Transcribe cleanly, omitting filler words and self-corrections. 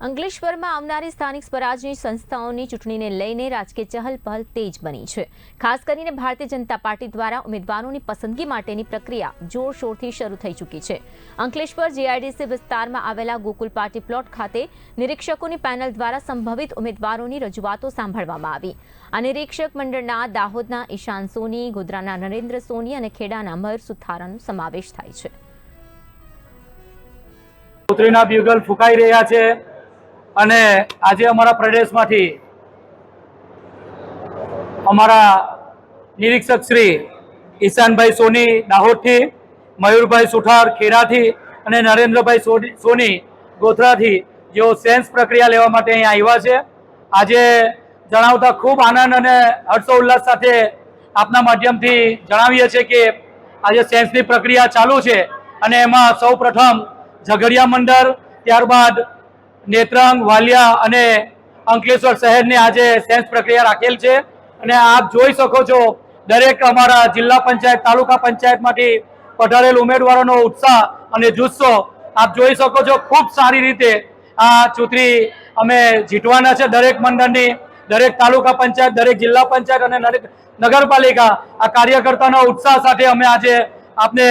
અંકલેશ્વરમાં આવનારી સ્થાનિક સ્વરાજની સંસ્થાઓની ચૂંટણીને લઈને રાજકીય ચહલપહલ તેજ બની છે। ખાસ કરીને ભારતીય જનતા પાર્ટી દ્વારા ઉમેદવારોની પસંદગી માટેની પ્રક્રિયા જોરશોરથી શરૂ થઈ ચૂકી છે। અંકલેશ્વર જીઆઈડીસી વિસ્તારમાં આવેલા ગોકુલ પાર્ટી પ્લોટ ખાતે નિરીક્ષકોની પેનલ દ્વારા સંભવિત ઉમેદવારોની રજૂઆતો સાંભળવામાં આવી। આ નિરીક્ષક મંડળના દાહોદના ઈશાન સોની, ગોધરાના નરેન્દ્ર સોની અને ખેડાના મયુર સુથારાનો સમાવેશ થાય છે। ચૂંટણીના બ્યુગલ ફૂંકાઈ રહ્યા છે અને આજે અમારા પ્રદેશમાંથી અમારા નિરીક્ષક શ્રી ઈશાનભાઈ સોની દાહોદથી, મયુરભાઈ સુથાર ખેડાથી અને નરેન્દ્રભાઈ સોની ગોધરાથી જેઓ સેન્સ પ્રક્રિયા લેવા માટે અહીં આવ્યા છે। આજે જણાવતા ખૂબ આનંદ અને હર્ષોલ્લાસ સાથે આપના માધ્યમથી જણાવીએ છીએ કે આજે સેન્સની પ્રક્રિયા ચાલુ છે અને એમાં સૌ પ્રથમ ઝઘડિયા મંડળ, ત્યારબાદ નેત્રંગ, વાલિયા અને અંકલેશ્વર શહેરની આજે સેન્સ પ્રક્રિયા રાખેલ છે અને આપ જોઈ શકો છો દરેક અમારા જિલ્લા પંચાયત, તાલુકા પંચાયતમાંથી પધારેલ ઉમેદવારોનો ઉત્સાહ અને જુસ્સો આપ જોઈ શકો છો। ખૂબ સારી રીતે આ ચૂંટણી અમે જીતવાના છે। દરેક મંડળની, દરેક તાલુકા પંચાયત, દરેક જિલ્લા પંચાયત અને નગરપાલિકા આ કાર્યકર્તાના ઉત્સાહ સાથે અમે આજે આપને